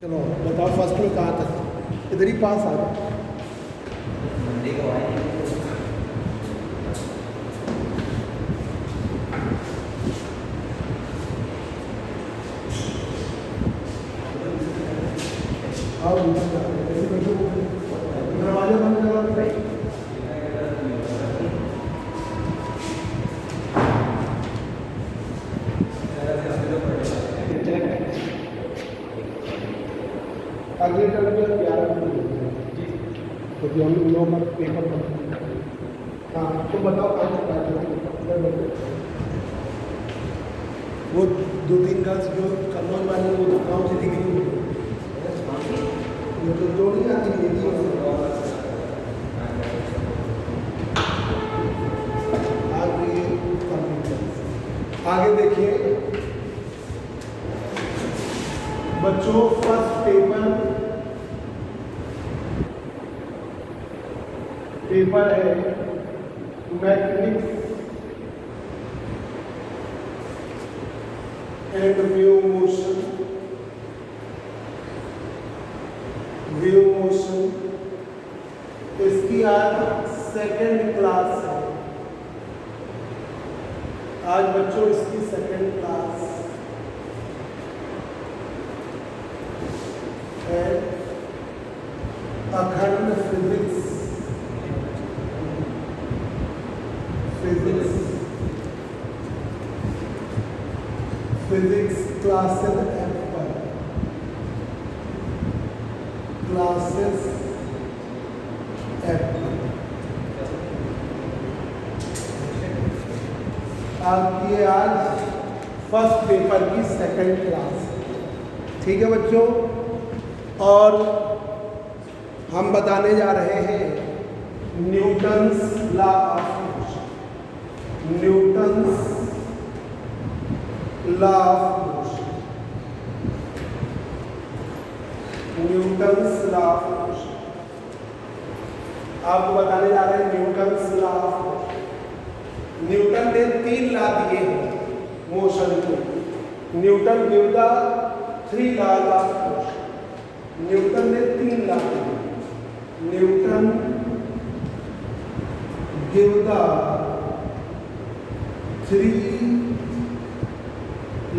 चलो बताओ फर्स्ट में कहाँ तक? इधर ही पास आ गए। आओ ऊपर जाओ, ऐसे बैठो, दरवाजा बंद करो। अगले टर्म में 11 मिनट क्योंकि हम लोग का पेपर पढ़ते हैं। हाँ तो बताओ कहाँ तक वो 2-3 गर्ल्स जो कन्नौज वाली वो तो गाँव से दिख रही वो तो जोड़ी आती है। आगे देखिए बच्चों, फर्स्ट पेपर है मैकेनिक्स एंड व्यू मोशन। इसकी आज सेकेंड क्लास है। आज बच्चों इसकी सेकेंड क्लास है। अखंड फिजिक्स क्लासेस ऐप पर आपकी आज फर्स्ट पेपर की सेकंड क्लास। ठीक है बच्चों, और हम बताने जा रहे हैं न्यूटन्स लॉ ऑफ मोशन। आपको बताने जा रहे हैं Newton's law of motion. Newton ने 3 लॉ दिए हैं मोशन को। Newton give the 3 laws of motion. Newton ने 3 लॉ दिए। Newton give the 3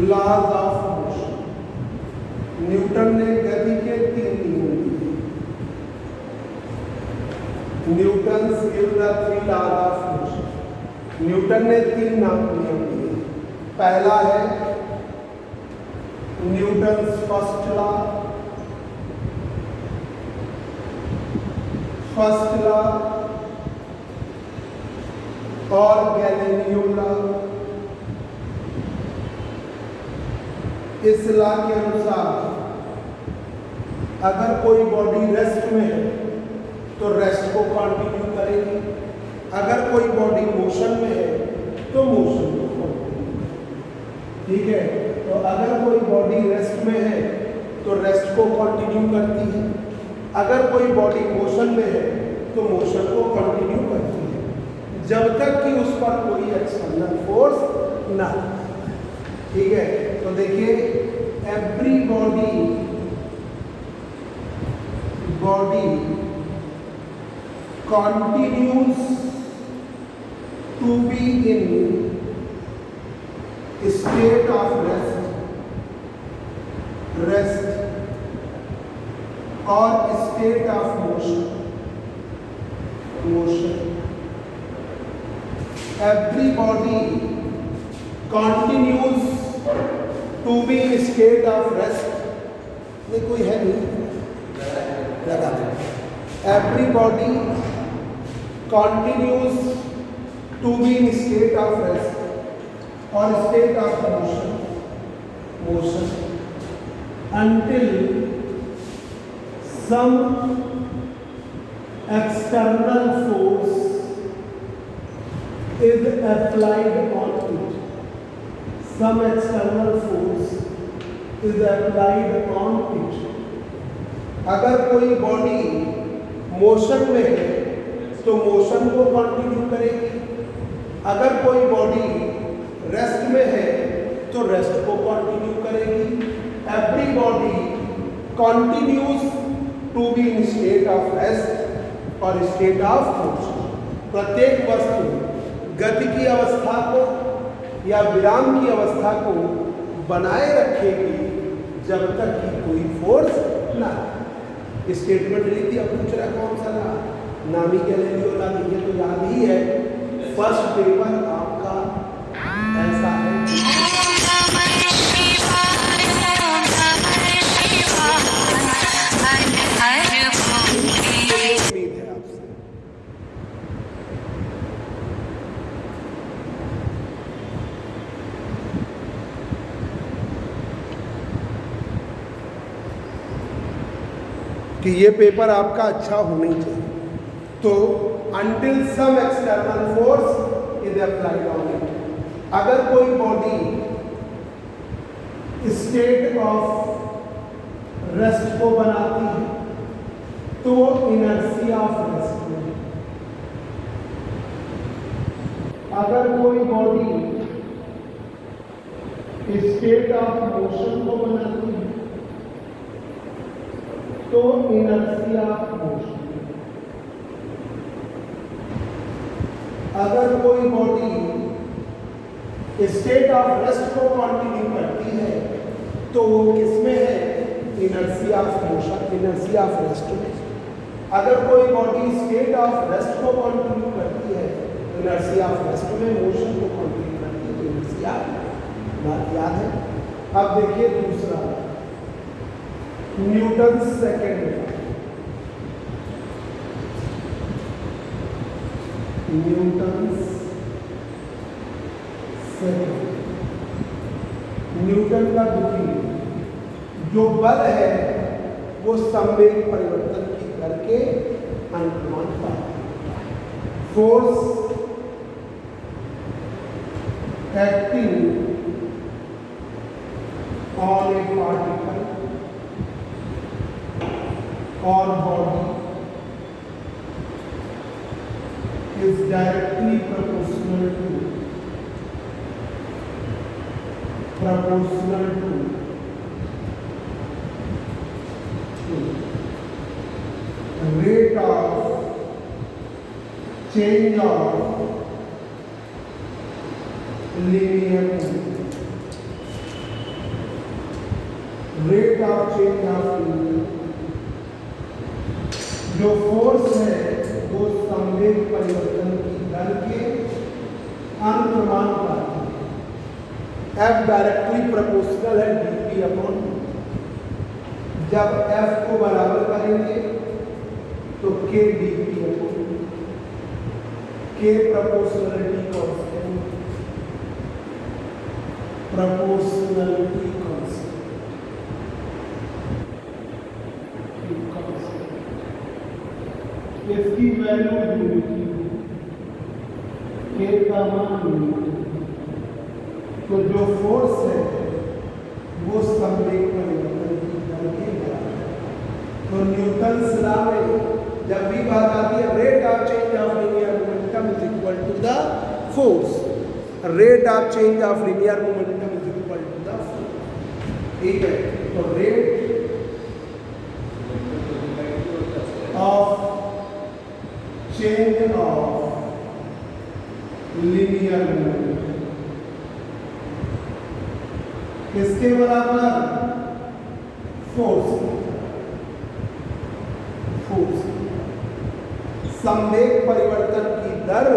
laws of motion. Newton ने गति के 3 नियम दिए। Newton give the 3 laws of motion. Newton ने 3 नियम दिए। पहला है न्यूटन्स फर्स्ट लॉ और गैलीलियो लॉ। इस लॉ के अनुसार अगर कोई बॉडी रेस्ट में है तो रेस्ट को कंटिन्यू करेगी, अगर कोई बॉडी मोशन में है तो मोशन को कंटिन्यू। ठीक है, तो अगर कोई बॉडी रेस्ट में है तो रेस्ट को कंटिन्यू करती है, अगर कोई बॉडी मोशन में है तो मोशन को कंटिन्यू करती है, जब तक कि उस पर कोई एक्सटर्नल फोर्स ना। ठीक है, तो देखिए every body continues to be in state of rest or state of motion. Every body continues to be in state of rest. ये कोई है नहीं, लगा दो। Every body continues to be in state of rest or state of motion until some external force is applied on it. Some external force is applied on it. अगर कोई body motion में है तो मोशन को continue करेगी, अगर कोई body rest में है तो रेस्ट को कंटिन्यू करेगी। Every body continues to be in state of rest और state of motion। प्रत्येक वस्तु गति की अवस्था को या विराम की अवस्था को बनाए रखेगी जब तक कि कोई फोर्स ना। स्टेटमेंट लिख दिया, पूछ रहा कौन सा ना नामी गैलीलियो ला, ये तो याद ही है, फर्स्ट पेपर आपका ऐसा है। कि ये पेपर आपका अच्छा होना ही चाहिए। तो until some external force is applied on it, अगर कोई बॉडी स्टेट ऑफ रेस्ट को बनाती है तो वो इनर्शिया ऑफ रेस्ट में। अगर कोई बॉडी स्टेट ऑफ मोशन को बनाती है तो इनर्शिया ऑफ मोशन। अगर कोई बॉडी स्टेट ऑफ रेस्ट को कंटिन्यू करती है तो वो किसमें है? Inertia of motion, inertia of rest में। अगर कोई बॉडी स्टेट ऑफ रेस्ट को कंटिन्यू करती है इनर्शिया ऑफ रेस्ट में, मोशन को कंटिन्यू करती है तो इनर्शिया। बात याद है? अब देखिए दूसरा, न्यूटन सेकेंड, न्यूटन का द्वितीय जो बल है वो संवेग परिवर्तन की दर के अनुपात, force acting on A particle और body is directly proportional to rate of change of linear movement, rate of change of linear, जो फोर्स है वो संवेग परिवर्तन की दर के अनुपाती है। F डायरेक्टली प्रोपोर्शनल है dp अपॉन। जब F को बराबर करेंगे तो k dp upon k proportionality constant, proportionality constant इसकी वैल्यू यूनिटी के का मान यूनिटी। तो जो फोर्स है वो संवेग परिवर्तन की दर के बराबर है। तो न्यूटन्स लॉ में जब भी बात आती है rate of change of linear momentum is equal to the force, rate of change of linear momentum is equal to the force. ठीक है, तो rate of change of linear movement किसके बराबर? फोर्स। संवेग परिवर्तन की दर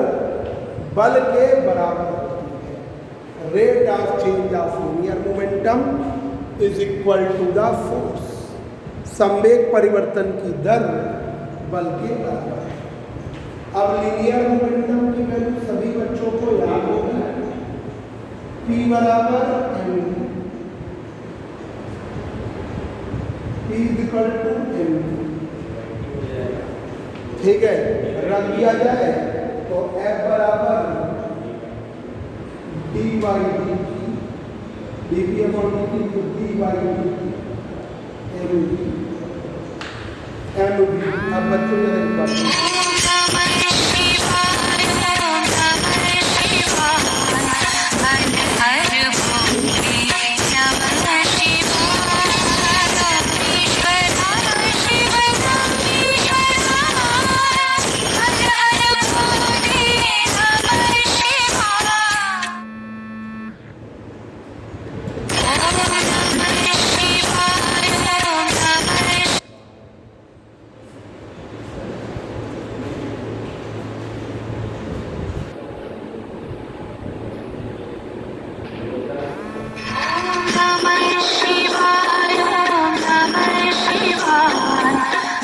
बल के बराबर होती है। Rate of change of linear momentum is equal to the force. संवेग परिवर्तन की दर बल के बराबर है। अब लीनियर मोमेंटम की वैल्यू सभी बच्चों को याद होगी, P बराबर m, P is equal to m। ठीक है, रख दिया जाए तो F बराबर dy dt, dp upon dt तो dy dt m। अब बच्चों जरा एक बात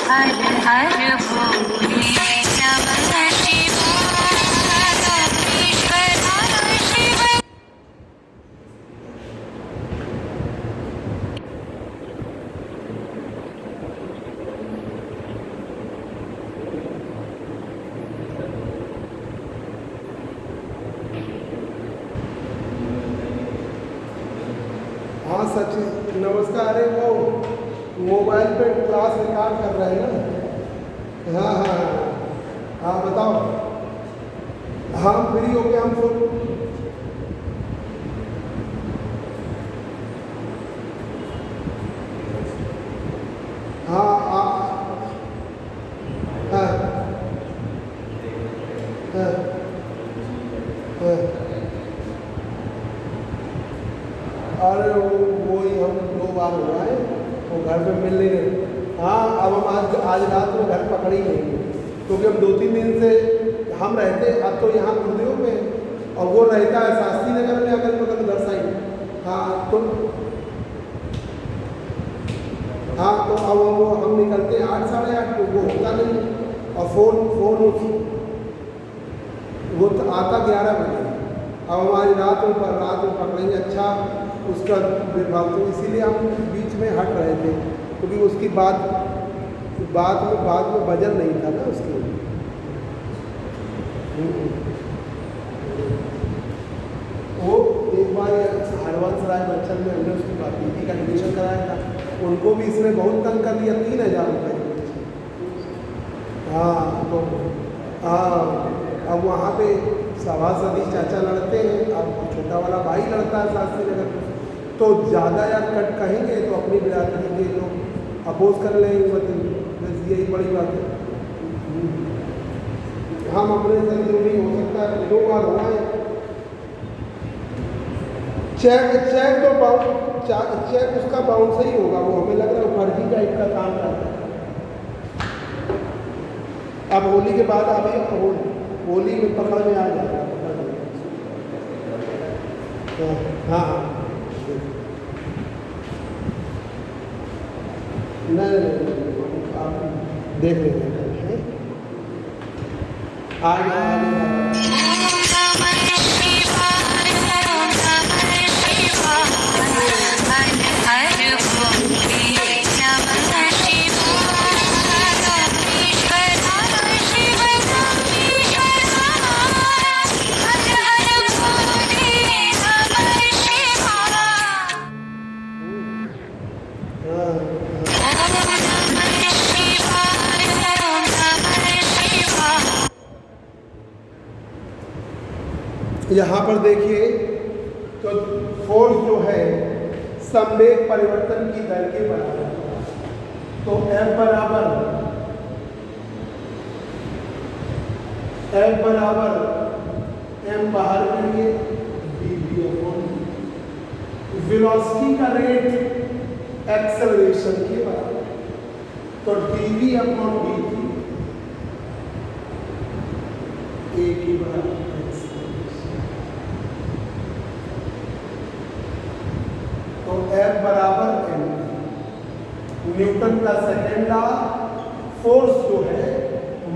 हर हर भोले नमः शिवाय ईश्वर शिव। हाँ सचिन नमस्कार। अरे वो मोबाइल पे क्लास रिकॉर्ड कर रहे हैं ना। हाँ हाँ हाँ बताओ। हाँ फ्री हो गया हम सब। हाँ हाँ हाँ हाँ। अरे वही हम 2 बार हुआ है, वो घर पे मिल नहीं रहे। हाँ अब हम आज रात में घर पकड़ ही लेंगे, क्योंकि हम 2-3 दिन से हम रहते अब तो यहाँ गुरुदेव में, और वो रहता है शास्त्री नगर में अगल बगल उधर साइड। हाँ तो अब वो हम निकलते 8-8:30 को, वो होता नहीं। और फ़ोन वो तो आता 11 बजे। अब हम आज रात में पकड़ेंगे। अच्छा उसका विभाग, तो इसीलिए हम बीच में हट रहे थे, क्योंकि उसकी बात में वजन नहीं था ना उसके। वो एक बार हरवंश राय बच्चन में हमने उसकी पीटी का एडमिशन कराया था, उनको भी इसने बहुत तंग कर दिया, 3,000 रुपये। हाँ तो हाँ अब वहाँ पे सभासदी चाचा लड़ते हैं, अब छोटा वाला भाई लड़ता है शास्त्री नगर में, तो ज़्यादा या कट कहेंगे तो अपनी बिरादरी के लोग अपोज कर लेंगे। बस यही बड़ी बात है। हम अपने से नहीं हो सकता। 2 बार हुआ है। चेक उसका बाउंस ही होगा, वो हमें लग रहा है फर्जी टाइप का काम करता है। अब होली के बाद अभी होली में पकड़ में आ जाएगा। हाँ नहीं आप देख लेंगे। आगे यहाँ पर देखिए तो फोर्स जो है संवेग परिवर्तन की दर के बराबर, तो F बराबर m बाहर करिए वेलोसिटी का रेट एक्सेलरेशन के बराबर, तो dv अपॉन dt a के बराबर। तो F बराबर m, न्यूटन का सेकेंड लॉ, फोर्स जो है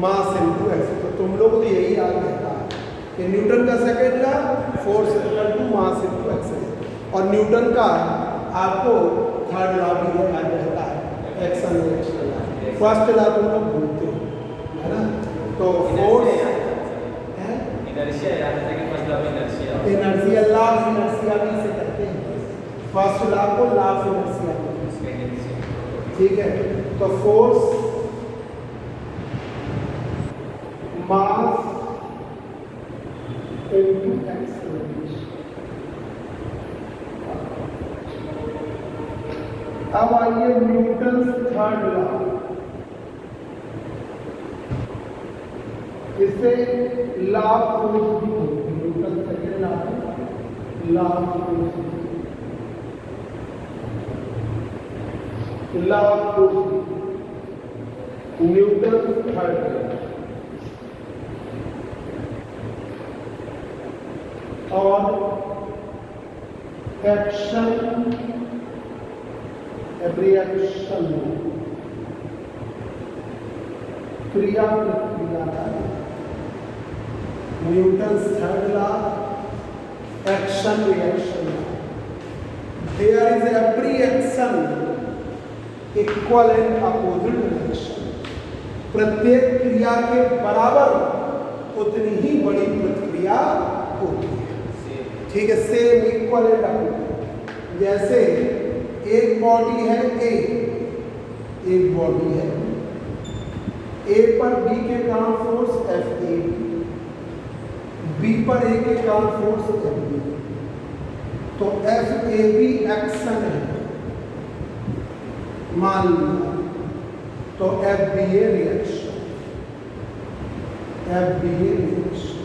मास इनटू एक्स। तो तुम लोग तो यही याद रहता है कि न्यूटन का second law force equal to mass into x, और न्यूटन का आपको थर्ड लॉ भी याद रहता है, action reaction law. First law तुम लोग भूलते हो, है ना। तो force inertia law of inertia भी से कहते हैं। फर्स्ट लॉ को लॉ ऑफ इनर्शिया, ठीक है। तो फोर्स मास इनटू एक्सेलरेशन। अब आइए न्यूटन थर्ड लॉ, इससे लॉ ऑफ फोर्स भी होती है। Newton second law of force, law of force Newton third, और एक्शन रिएक्शन क्रिया प्रतिक्रिया का Newton's third law, action reaction law. There is every action equal and opposite reaction. प्रत्येक क्रिया के बराबर उतनी ही बड़ी प्रतिक्रिया होती है। ठीक है, सेम इक्वल एंड अपोजिट। जैसे एक बॉडी है ए, एक बॉडी है ए पर बी के कारण फोर्स एफ ए, बी पर ए के कारण फोर्स एफ बी, तो एफ ए बी एक्शन है मान लिया, तो F B A reaction, F B A reaction.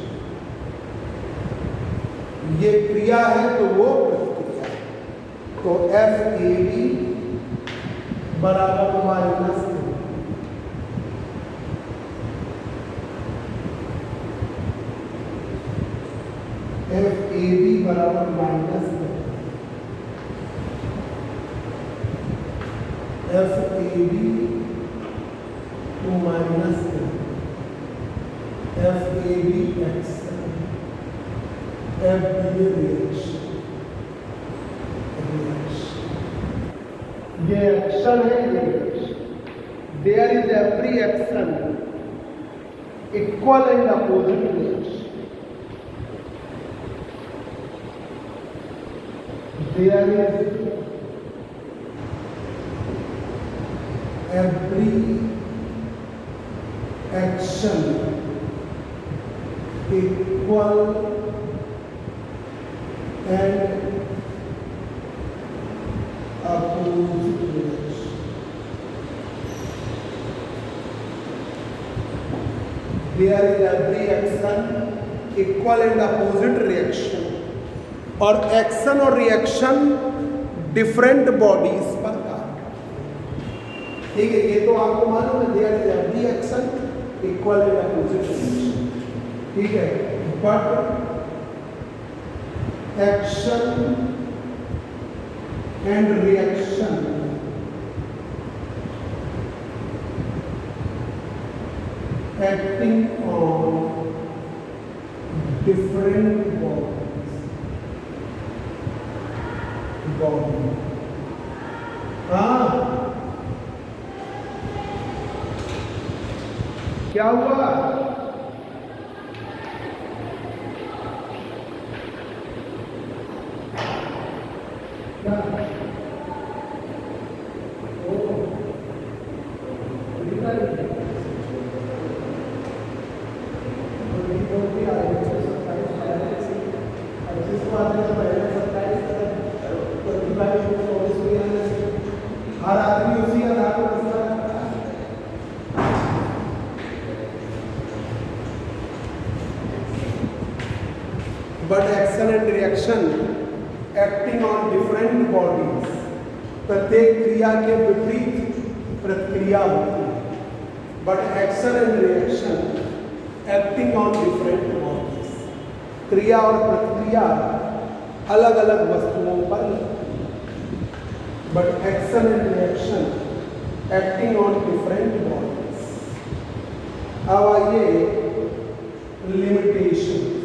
ये क्रिया है तो वो प्रतिक्रिया है, तो एफ ए बी बराबर माइनस एफ ए बी बराबर minus F A B to minus F A B action, F B reaction. ये एक्शन है, ये reaction. There is every action equal and opposite reaction. There is every action equal and opposite reaction. There is every action equal and opposite reaction. और action और reaction different bodies पर कार्य। ठीक है, ये तो आपको मालूम है, there is every action equal and opposite reaction. ठीक है, but action and reaction acting on different bodies body. हाँ, क्या हुआ? क्या? हर आदमी उसी आधार पर फैसला करता है। But action and reaction acting on different bodies, प्रत्येक क्रिया के विपरीत प्रतिक्रिया होती है। But action and reaction acting on different bodies, क्रिया और प्रतिक्रिया अलग अलग वस्तुओं पर लगती है। But action and reaction acting on different bodies. अब आइए limitation.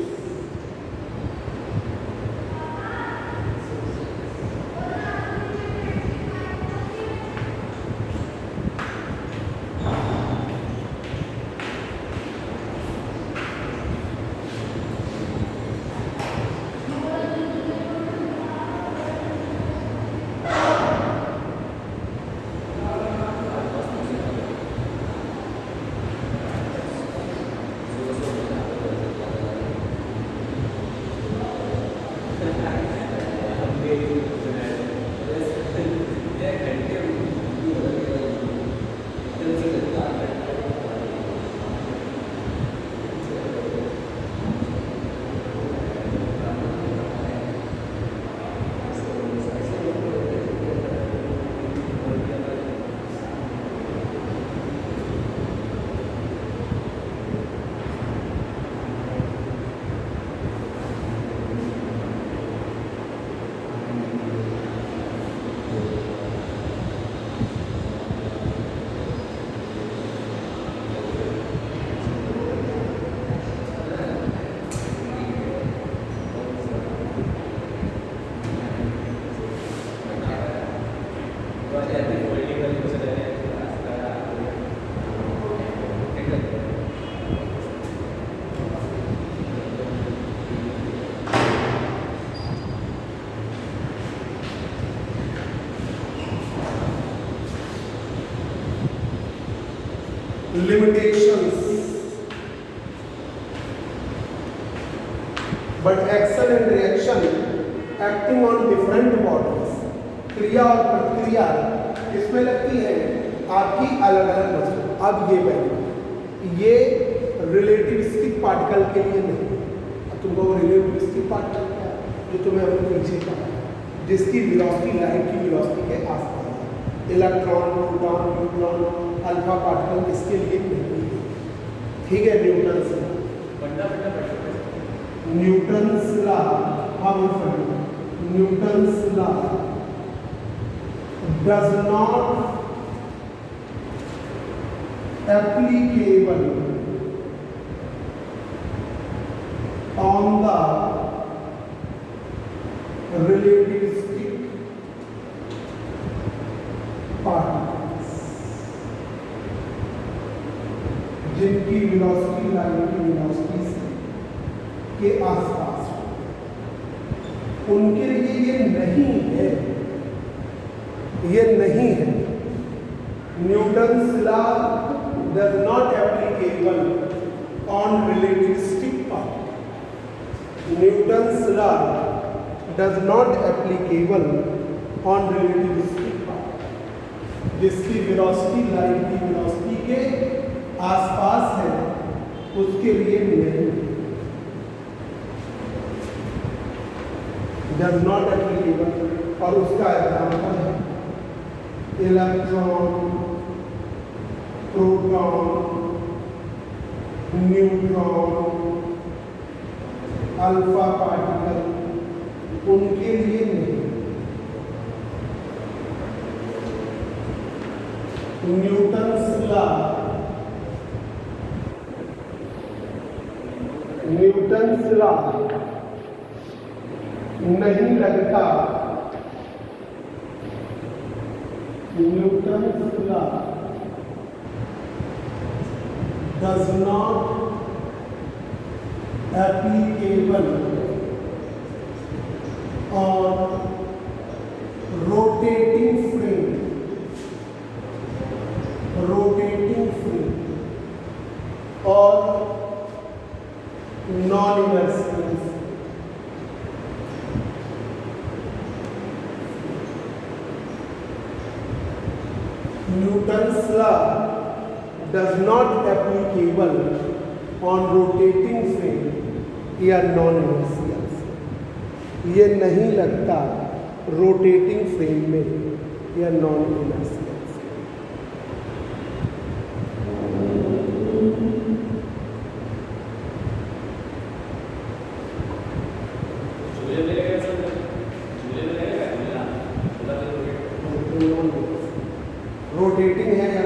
limitations, but action and reaction acting on different bodies, क्रिया और प्रतिक्रिया इसमें लगती है आपकी अलग अलग वस्तु। अब ये पहले ये रिलेटिविस्टिक पार्टिकल के लिए नहीं। अब तुमको रिलेटिविस्टिक पार्टिकल क्या है जो तुम्हें अपने पीछे पता है, जिसकी वेलोसिटी लाइट की वेलोसिटी के आसपास है। Electron, proton, neutron, alpha particle इसके लिए नहीं है। ठीक है, न्यूटन्स लॉ, हाँ Newton's law does not applicable on the relativistic particles जिनकी वेलोसिटी लाइट की वेलोसिटी के आसपास हो, उनके लिए ये नहीं है, ये नहीं है। Newton's law does not applicable on relativistic particles. Newton's law does not applicable on relativistic particles, जिसकी वेलोसिटी लाइट की वेलोसिटी के आसपास है, उसके लिए नहीं। does not applicable, और उसका एग्जाम्पल है electron, proton, neutron, alpha particle, उनके लिए नहीं। न्यूटन्स लॉ नहीं लगता, Newton's law does not applicable on rotating frame or non-inertial frame. Newton's law does not applicable on rotating frame या non-inertial frame। ये नहीं लगता रोटेटिंग फ्रेम में या non-inertial रोटेटिंग है या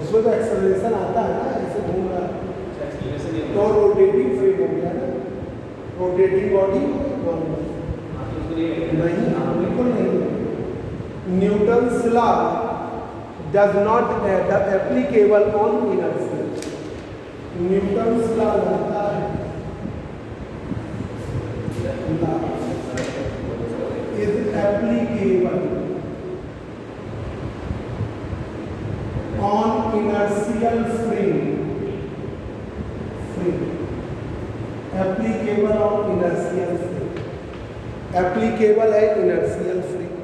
उसमें तो एक्सेलरेशन आता है ना, ऐसे घूम रहा है तो रोटेटिंग फ्रेम हो गया ना, रोटेटिंग बॉडी नहीं, बिल्कुल नहीं। Newton's law does not applicable on inertia. Newton's law लगता है is applicable on inertial frame, applicable on inertial frame, applicable है inertial frame,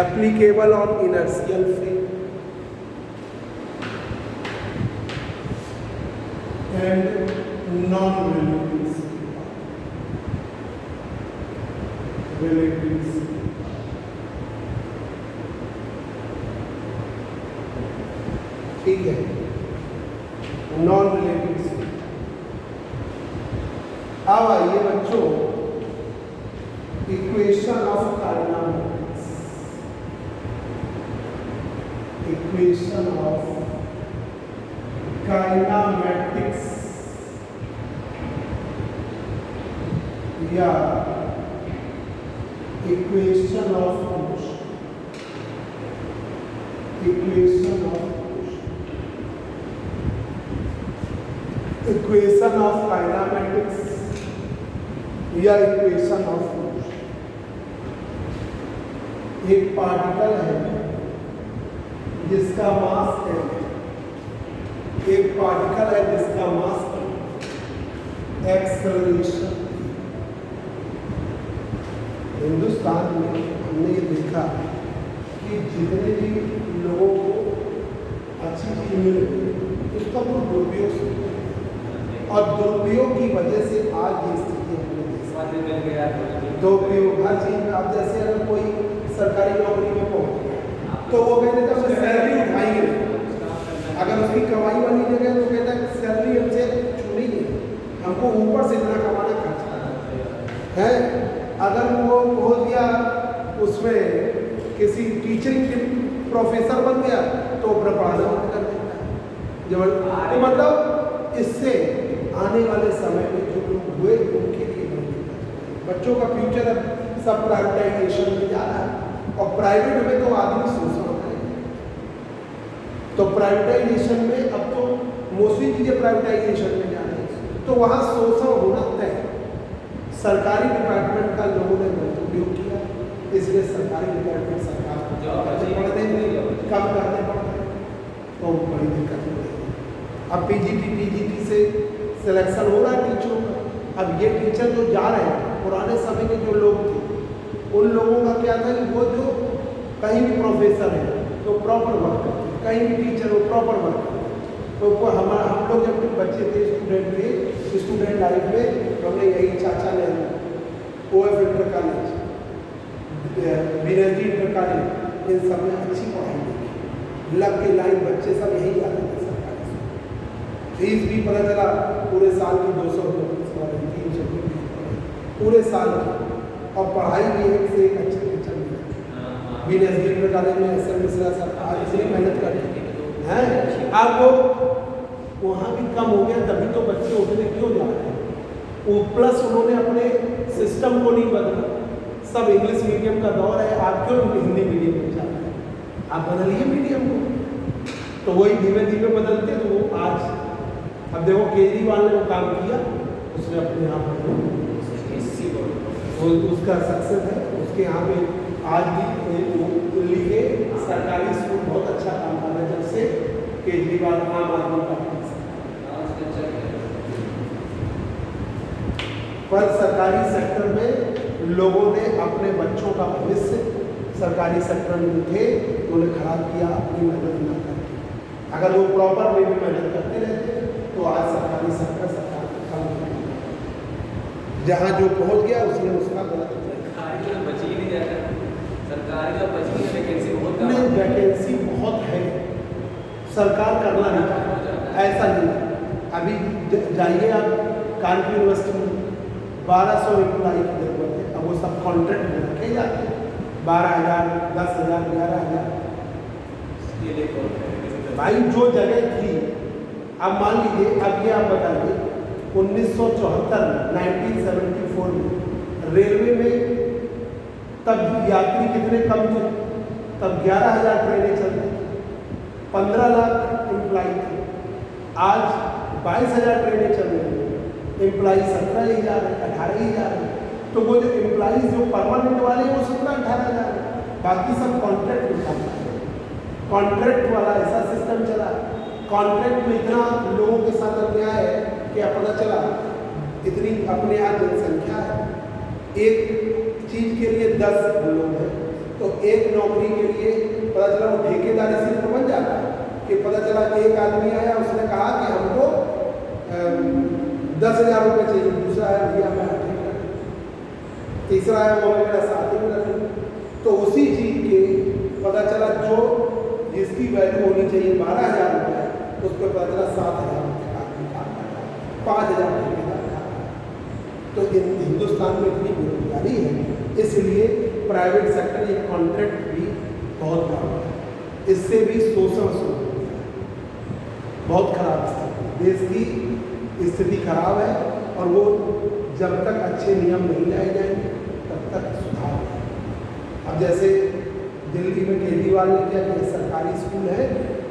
applicable on inertial frame and non-relativistic, relativistic। ठीक है, नॉन रिलेटिविस्टिक। अब आइए बच्चों equation of kinematics, equation of kinematics या equation of motion, equation of equation of kinematics या equation of motion. एक particle है जिसका मास है, एक पार्टिकल है जिसका मास एक्सेलरेशन। हिंदुस्तान में हमने ये देखा कि जितने भी लोगों को अच्छी चीज मिल गई उसका वो दुरुपयोग से, और दुरुपयोग की वजह से आज ये स्थिति अपने देश में दुरुपयोग हर चीज में। अब जैसे अगर कोई सरकारी नौकरी में पहुंच गया तो वो कहते थे हमसे सैलरी उठाएंगे, अगर उसकी कमाई वाली जगह तो कहता है सैलरी हमसे छूनी है, हमको ऊपर से इतना कमाना खर्च है। अगर वो हो गया उसमें किसी टीचिंग के प्रोफेसर बन गया तो अपना पढ़ाना बंद कर देता है जब। तो मतलब इससे आने वाले समय में जो लोग हुए उनके लिए बच्चों का फ्यूचर अब सब प्राइवेटाइजेशन में जा रहा है, और प्राइवेट में तो आदमी शोषण करेगा। तो प्राइवेटाइजेशन में अब तो मोस्टली चीज़ें प्राइवेटाइजेशन में जा रही है, तो वहाँ शोषण होना तय। सरकारी डिपार्टमेंट का लोगों ने दुरुपयोग किया, इसलिए सरकारी डिपार्टमेंट सरकार को कम करने पड़ते हैं, तो बड़ी दिक्कत हो रही है। अब पीजीटी से सिलेक्शन हो रहा है टीचरों का। अब ये टीचर जो जा रहे हैं, पुराने समय के जो लोग थे उन लोगों का क्या था कि वो जो कहीं भी प्रोफेसर है तो प्रॉपर वर्क करते, कहीं भी टीचर हो प्रॉपर वर्क करते। तो हम लोग जब बच्चे थे, स्टूडेंट लाइफ में, तो हमने यही चाचा ने OF inter college, BNSD inter college, इन सब में अच्छी पढ़ाई की, लग के लाइन बच्चे सब यही जाते थे सरकारी स्कूल। फीस भी पता चला पूरे साल की 200 रुपये, 300 रुपये पूरे साल की, और पढ़ाई भी एक से एक अच्छे टीचर मिले। BNSD इंटर कॉलेज में SL मिश्रा सर आज इतनी मेहनत करते हैं, अब वो वहाँ भी कम हो गया, तभी तो बच्चे उठने क्यों जा रहे हैं। वो प्लस उन्होंने अपने सिस्टम को नहीं बदला, सब इंग्लिश मीडियम का दौर है, आप क्यों हिंदी मीडियम में जा रहे हैं, आप बदलिए मीडियम को। तो वही धीमे धीमे बदलते, तो वो आज अब देखो केजरीवाल ने वो काम किया, उसने अपने यहाँ पर उसका सक्सेस है, उसके यहाँ पे आज भी दिल्ली के सरकारी स्कूल बहुत अच्छा काम कर रहे हैं जब से केजरीवाल आम आदमी पार्टी। पर सरकारी सेक्टर में लोगों ने अपने बच्चों का भविष्य सरकारी सेक्टर में थे तो उन्हें खराब किया अपनी मेहनत न करके। अगर वो प्रॉपर वे में मेहनत करते रहते तो आज सरकारी सेक्टर सरकार कम कर जहाँ जो पहुँच गया उसने उसका गलत बची ही नहीं जाता, सरकारी जो बची है वैकेंसी बहुत कम नहीं, वैकेंसी बहुत है, सरकार करना नहीं चाहता, ऐसा नहीं। अभी जाइए आप कानपुर यूनिवर्सिटी में 1200 एम्प्लॉई की जरूरत है, अब वो सब कॉन्ट्रैक्ट में रखे जाते हैं, 12,000, 10,000, 11,000। भाई जो जगह थी, अब मान लीजिए, अब ये आप बताइए 1974 में 1974 में रेलवे में तब यात्री कितने कम थे, तब 11,000 ट्रेनें चलती थी, 15 लाख एम्प्लॉई थे। आज 22,000 ट्रेनें चल रही हैं, एम्प्लॉई 17 ही जा रहे हैं, 18 ही जा रहे हैं। तो वो जो एम्प्लॉईज जो परमानेंट वाले हैं वो 17-18,000 है, बाकी सब कॉन्ट्रैक्ट में काम कर रहे हैं। कॉन्ट्रैक्ट वाला ऐसा सिस्टम चला, कॉन्ट्रैक्ट में इतना लोगों के साथ अन्याय है कि अब पता चला इतनी अपने यहाँ जनसंख्या है, एक चीज़ के लिए 10 लोग हैं, तो एक नौकरी के लिए पता चला वो ठेकेदारी सिर्फ बन जाता है कि पता चला एक आदमी आया, उसने कहा कि हमको 10,000 रुपये चाहिए, दूसरा आया भैया मैं 8 ही रख, तीसरा आया वो मेरा 7 ही रख। तो उसी चीज़ के पता चला जो जिसकी वैल्यू होनी चाहिए 12,000 रुपये, उस पर पता चला 7,000 रुपये का आदमी काम कर रहा है, 5,000 ठेकेदार का। तो हिंदुस्तान में इतनी बेरोजगारी है, इसलिए प्राइवेट सेक्टर ये कॉन्ट्रैक्ट भी बहुत कम है, इससे भी शोषण शुरू हो गया है। बहुत खराब स्थिति, देश की स्थिति खराब है, और वो जब तक अच्छे नियम नहीं लाए जाएंगे तब तक सुधार नहीं। अब जैसे दिल्ली में केजरीवाल ने क्या किया, सरकारी स्कूल है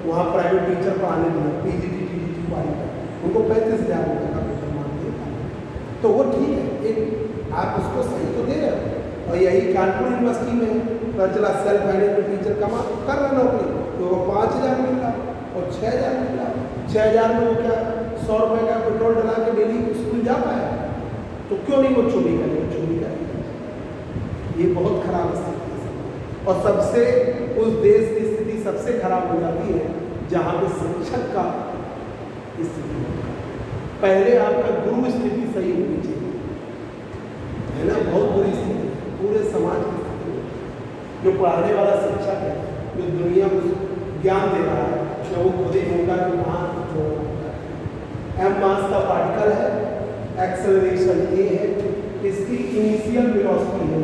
वहाँ प्राइवेट टीचर पढ़ाने दिया, PGT वाली का, उनको 35,000 रुपये का वेतन मांगते, तो वो ठीक है, एक आप उसको सही तो दे रहे हो। और यही कानपुर यूनिवर्सिटी में पता चला सेल्फ फाइनेंस टीचर कर रहा नौकरी, तो वो 5,000 मिल रहा और 6,000 मिल रहा। 6,000 में वो क्या 100 रुपये का पेट्रोल डला के डेली स्कूल जा पाए, तो क्यों नहीं वो चोरी करेगा? चोरी करेगा। ये बहुत खराब स्थिति है। और सबसे उस देश की स्थिति सबसे खराब हो जाती है जहाँ पे शिक्षक का स्थिति होता है। पहले आपका गुरु स्थिति सही होनी चाहिए, है ना? बहुत बुरी स्थिति पूरे समाज की स्थिति है। जो पढ़ाने वाला शिक्षक है, जो दुनिया को ज्ञान दे रहा है, जो वो खुद ही होगा कि वहाँ एम मास का पार्टिकल है, एक्सेलरेशन ए है, इसकी इनिशियल वेलोसिटी है,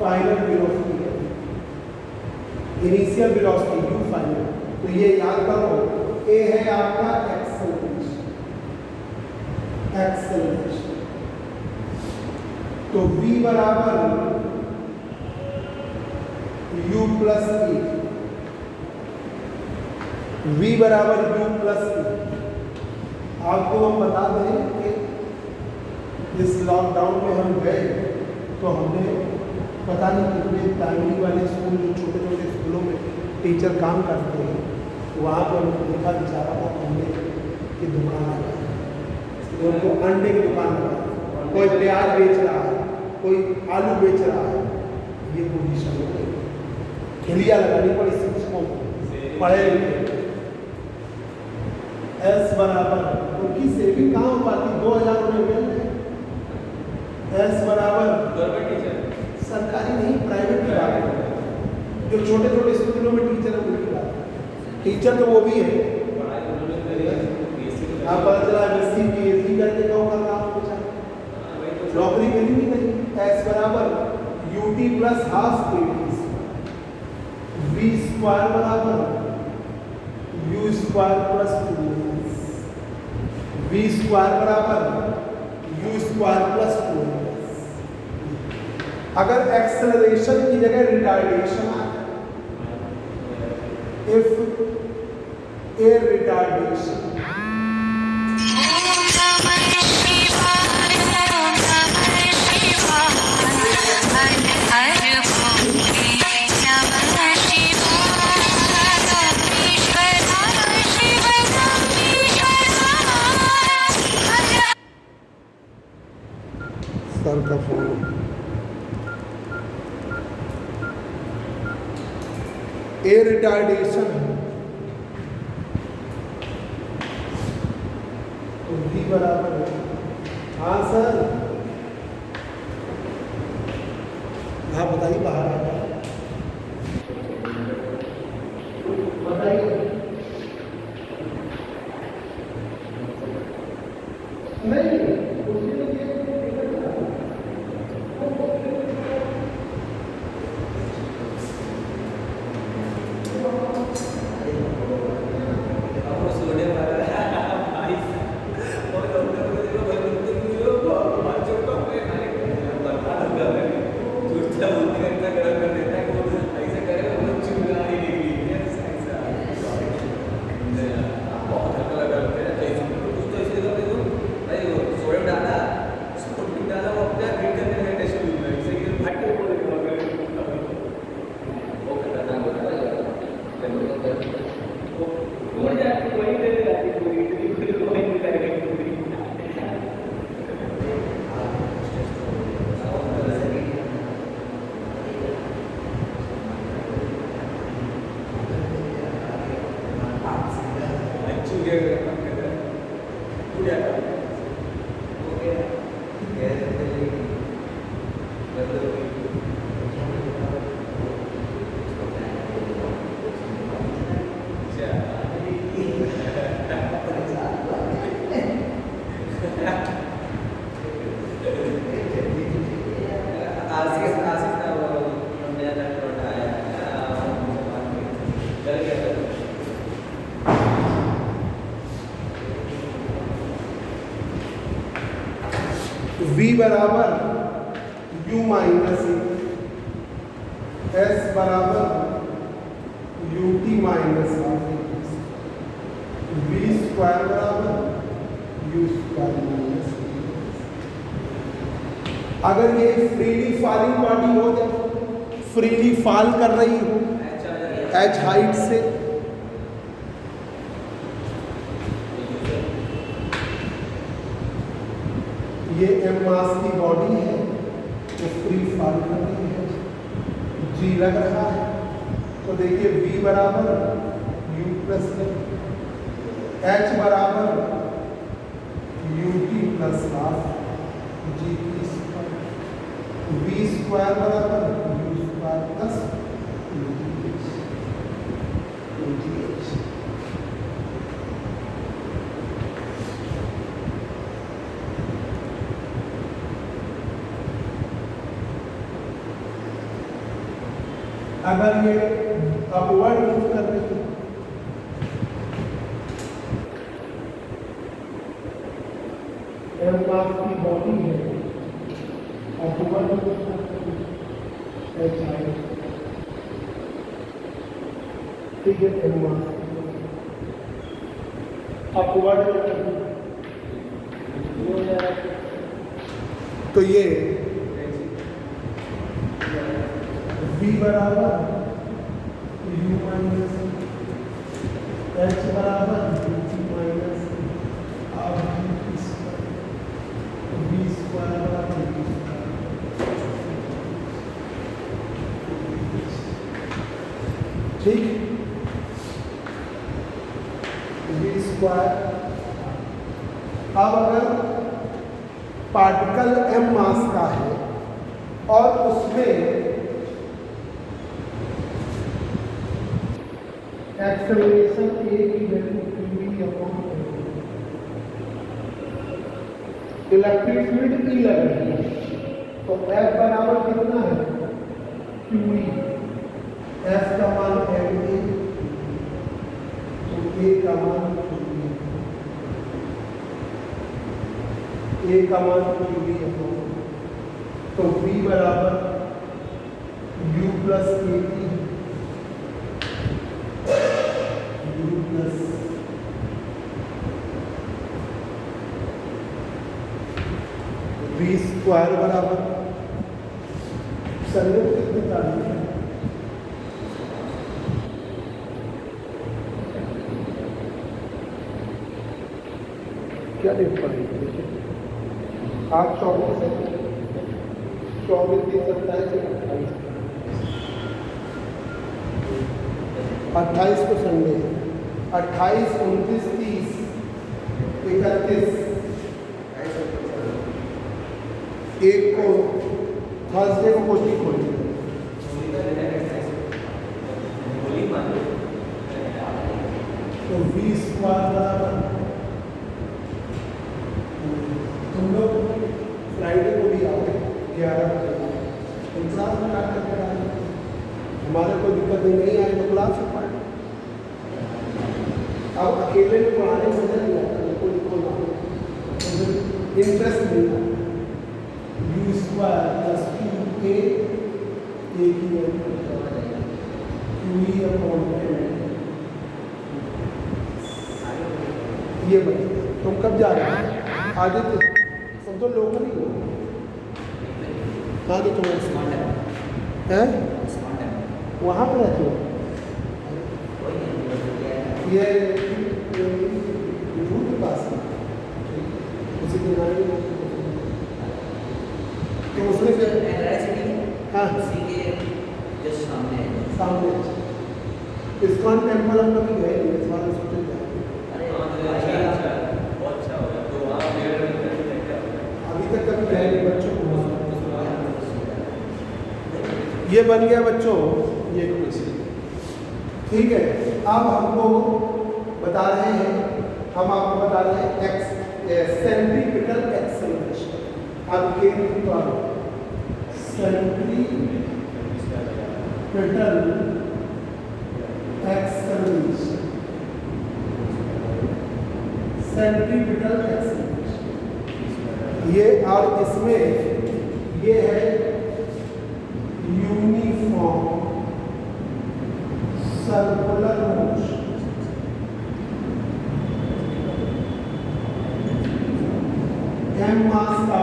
फाइनल वेलोसिटी है, इनिशियल वेलोसिटी यू फाइनल। तो ये याद करो, ए है आपका एक्सेलरेशन, एक्सेलरेशन। तो v बराबर u प्लस e, v बराबर u प्लस e। आपको हम बता दें कि इस लॉकडाउन में हम गए तो हमने पता नहीं कितने प्राइमरी वाले स्कूल, जो छोटे छोटे स्कूलों में टीचर काम करते हैं, वहाँ पर हमने देखा बेचारा था अंडे की दुकान लगा, उनको अंडे की दुकान लगा, कोई प्याज बेच रहा है, कोई आलू बेच रहा है। ये पोजीशन हो गई, खिलिया लगानी पड़ी शिक्षकों को, पढ़े लिखे। एस बराबर उनकी सेविंग कहाँ हो पाती, 2,000 उन्हें मिल रहे। एस बराबर गवर्नमेंट टीचर, सरकारी नहीं प्राइवेट की बात है, जो छोटे छोटे स्कूलों में टीचर है उनकी बात है। टीचर तो वो भी है, आप पता चला BSc PhD करके कहूँगा काम पूछा, नौकरी मिली भी नहीं। एस बराबर UT plus half AT, V square बराबर U square plus 2S, V square बराबर U स्क्वायर प्लस 2S। अगर एक्सेलरेशन की जगह रिटार्डेशन आ जाए, इफ ए रिटार्डेशन, सर का फोन, ए रिटार्डेशन है तो V बराबर है। हाँ सर, आप बताइए, बाहर आ जाए बताइए। नहीं V बराबर U माइनस S बराबर UT माइनस V स्क्वायर बराबर U स्क्वायर माइनस। अगर ये फ्रीली फॉलिंग बॉडी हो जाए, फ्रीली फॉल कर रही हो, h हाइट से, ये m मास की बॉडी है जो फ्री फॉल कर रही है, g लग रहा है, तो देखिए v बराबर u प्लस h बराबर ut प्लस हाफ g की स्क्वायर, v स्क्वायर बराबर u स्क्वायर प्लस UTH। अगर ये अपवर्ड मूव कर रही है, एम मास की बॉडी है, अपवर्ड मूव कर रही है, एच आई, ठीक है, एम मास अपवर्ड में कर रही है, तो ये v बराबर u माइनस h बराबर ut minus half v square बराबर u स्क्वायर, ठीक, v स्क्वायर। अब अगर पार्टिकल m मास का है और उसमें एक्सेलरेशन a की value qv upon electric field E लग रही है, तो F बराबर कितना है qv, F का मान ma, तो A का मान qv, A का मान qv अपॉन, तो V बराबर u प्लस a की v स्क्वायर बराबर सरल कितने तारीख है, क्या डेट पड़ेगी, देखिए आज 24 है, 24 30 27 28 को संडे है, 28 29 30 31 एक को थर्सडे को कोचिंग खोली, तो v स्क्वायर बराबर, तुम लोग फ्राइडे को भी आओगे 11 बजे, तो क्लास में काट करके आए, हमारे कोई दिक्कत नहीं आए तो क्लास में पढ़, अब अकेले में पढ़ाने में मजा नहीं आता, कोई इंटरेस्ट नहीं आता, u square plus qk a की वैल्यू qe अपॉन ये बन, तुम कब जा रहे हो आदित्य, तुम तो लोग नहीं हो, हाँ तो तुम्हें हैं वहाँ पर रहते हो, ये विभू के पास है, उसी दिन आएंगे, तो उसमें हाँ सामने इस्कॉन टेम्पल हम कभी गए नहीं, इस बार सोचे अभी तक कभी गए नहीं बच्चों को, ये बन गया बच्चों ये क्वेश्चन, ठीक है। अब हमको बता रहे हैं, हम आपको बता रहे हैं सेंट्रीपिटल एक्सेलरेशन, अब केंद्र पर सेंट्रीपिटल एक्सेलरेशन, सेंट्रीपिटल एक्सेलरेशन ये, और इसमें ये है यूनिफॉर्म सर्कुलर मोशन, m मास का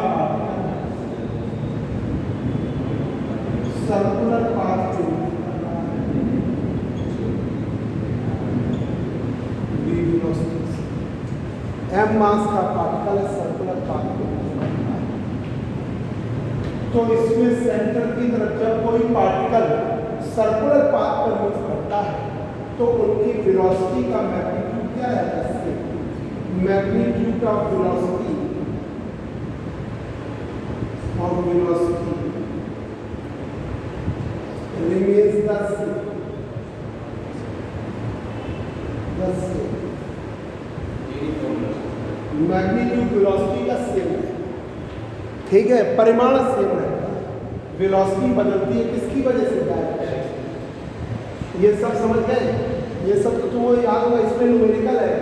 सर्कुलर पाथ m मास का पार्टिकल है, सर्कुलर पाथ में मूव करता है। तो इसमें सेंटर की तरफ जब कोई पार्टिकल सर्कुलर पाथ पर मूव करता है तो उनकी वेलोसिटी का मैग्नीट्यूड क्या रहता है? Magnitude of velocity remains the same. Magnitude velocity का सेम है, ठीक है, परिमाण सेम रहता है, वेलोसिटी बदलती है किसकी वजह से? डायरेक्शन। ये सब समझ गए? ये सब तो तुम्हें याद होगा, इसमें न्यूमेरिकल है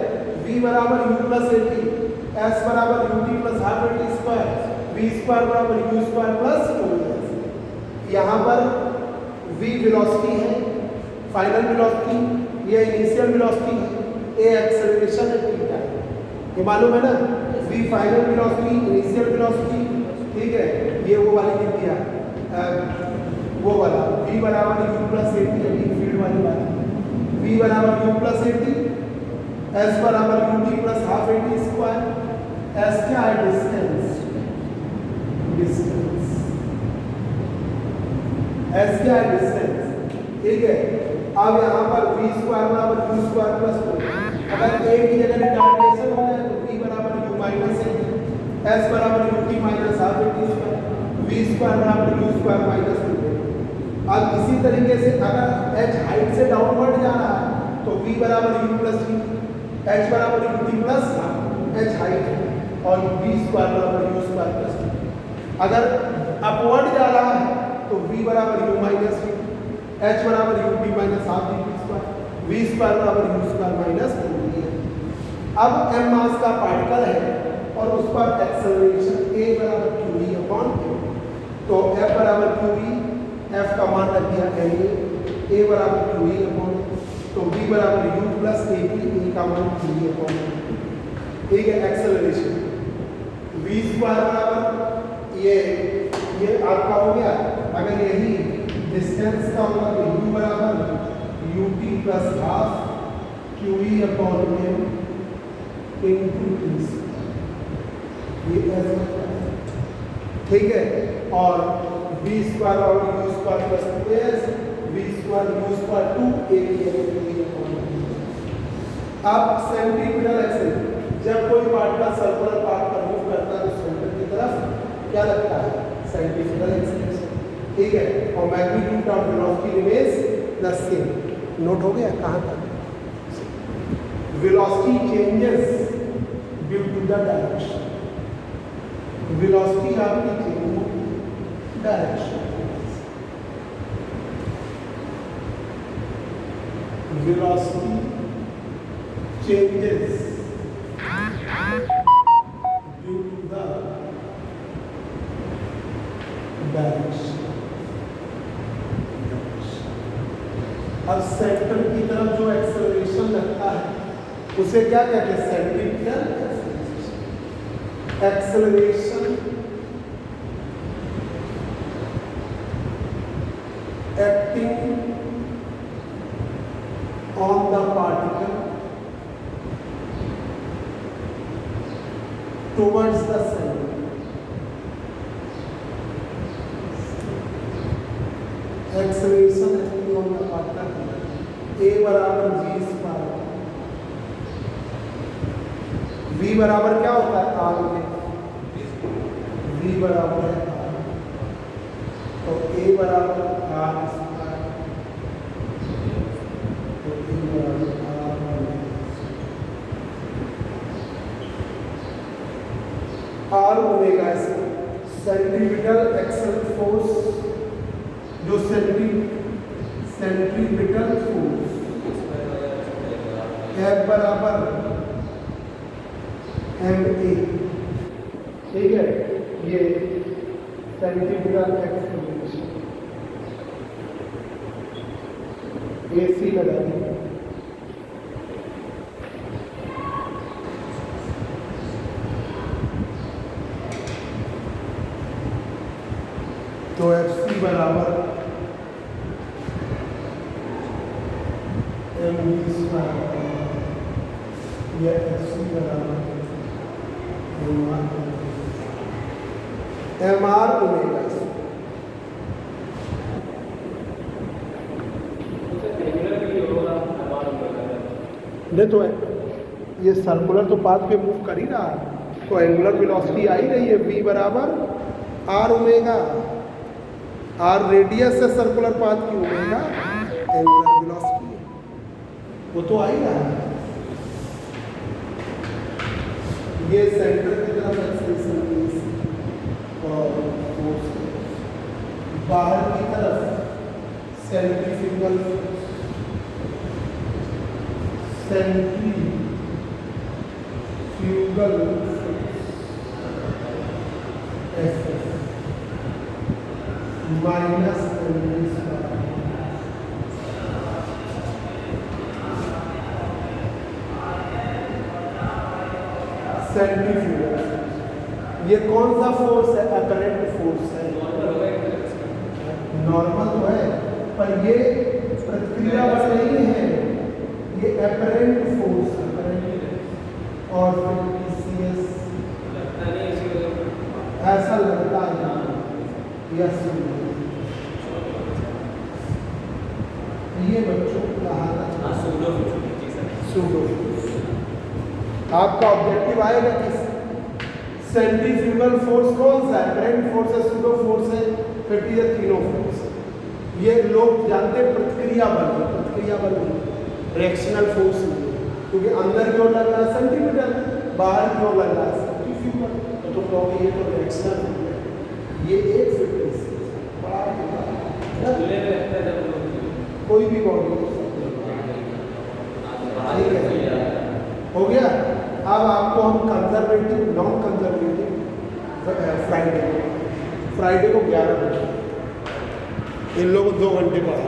v बराबर u plus A T, S बराबर U T plus half A T square, V square बराबर U square plus O S. यहाँ पर v वेलोसिटी है, फाइनल वेलोसिटी, ये इनिशियल वेलोसिटी है, ए एक्सेलरेशन है, टी टाइम, ये मालूम है ना? v final velocity, initial velocity, ठीक है, ये वो वाली लिख दिया, वो वाला v बराबर u plus A T, field वाली बात, v बराबर u plus A T, s बराबर u T plus half A T square, s क्या है? डिस्टेंस, डिस्टेंस, s क्या है? डिस्टेंस, ठीक है। अब यहाँ पर v स्क्वायर बराबर u स्क्वायर प्लस ओ, अगर a की जगह रिटार्डेशन हो जाए तो v बराबर u माइनस ए, s बराबर u T minus half A T square, v square बराबर u स्क्वायर माइनस ए। अब इसी तरीके से अगर h हाइट से डाउनवर्ड जा रहा है तो v बराबर u प्लस टी, h बराबर u T plus h height है और v स्क्वायर बराबर u स्क्वायर प्लस टी। अगर अपवर्ड जा रहा है तो v बराबर u माइनस टी, h बराबर u T minus half T square, v square बराबर u स्क्वायर माइनस टी है। अब m मास का पार्टिकल है और उस पर एक्सेलरेशन a बराबर qv अपॉन m, तो f बराबर qv, f का मान रख दिया a बराबर qv अपॉन, तो v बराबर u प्लस a का मान qv अपॉन, ठीक है। एक्सेलरेशन v स्क्वायर बराबर ये आपका हो गया। अगर यही डिस्टेंस का होगा तो u बराबर u T plus half qv upon m into T, ये ऐसा, ठीक है। और v स्क्वायर और u square plus 2s, v square u square 2a। अब सेंटीमीटर एक्सेल, जब कोई पार्टिकल सर्कुलर पाथ पर मूव करता है तो सेंटर की तरफ क्या लगता है? सेंटीमीटर एक्सेलरेशन, ठीक है। और magnitude of velocity remains the same. Note हो गया कहाँ तक? Velocity changes due to the direction, velocity आपकी change direction, velocity changes due to the direction. अब सेंटर की तरफ जो एक्सेलरेशन लगता है उसे क्या कहते हैं? Centimetre acceleration acting on the particle towards the centre, acceleration acting on the particle a बराबर v स्क्वायर, v बराबर क्या होता है? r में v बराबर है r, तो a बराबर r स्क्वायर, तो a बराबर r ओमेगा से सेंट्रीपिटल एक्सल फोर्स, जो सेंट्रीपिटल फोर्स F बराबर ma, ठीक है। ये सेंटीमीटर एक्सेलरेशन AC लगा दी, तो FC बराबर mv स्क्वायर, यह FC बराबर एम आर ओमेगा। नहीं तो ये सर्कुलर तो पाथ पे मूव कर ही रहा है, तो एंगुलर वेलोसिटी आ ही रही है v बराबर आर ओमेगा। आर रेडियस है सर्कुलर पाथ की, ओमेगा एंगुलर वेलोसिटी है, वो तो आ ही रहा है। ये सेंटर की तरफ एक्सेलरेशन और फोर्स, बाहर की तरफ सेंट्रीफ्यूगल एफ माइनस सेंट्रीफ्यूगल। ये कौन सा फोर्स है? अपरेंट फोर्स है। नॉर्मल तो है, पर ये प्रतिक्रिया बल नहीं है, ये अपरेंट फोर्स है। और ऐसा लगता है यस। ये बच्चों कहा सूडो। आपका ऑब्जेक्टिव आएगा कि सेंट्रीफ्यूगल फोर्स कौन सा है? अपरेंट फोर्स है, सूडो फोर्स है, फिर ये तीनों फोर्स। ये लोग जानते हैं प्रतिक्रिया बल, प्रतिक्रिया बल रिएक्शनल फोर्स नहीं, क्योंकि अंदर की ओर लग रहा है सेंटीमीटर, बाहर की ओर लग रहा है सेंट्रीफ्यूगल, तो तुम कहोगे ये तो रिएक्शनल है। ये एक फिटनेस कोई भी बॉडी हो गया। अब आपको हम कंजर्वेटिव नॉन कंजर्वेटिव फ्राइडे को 11 बजे इन लोगों को 2 घंटे पढ़ा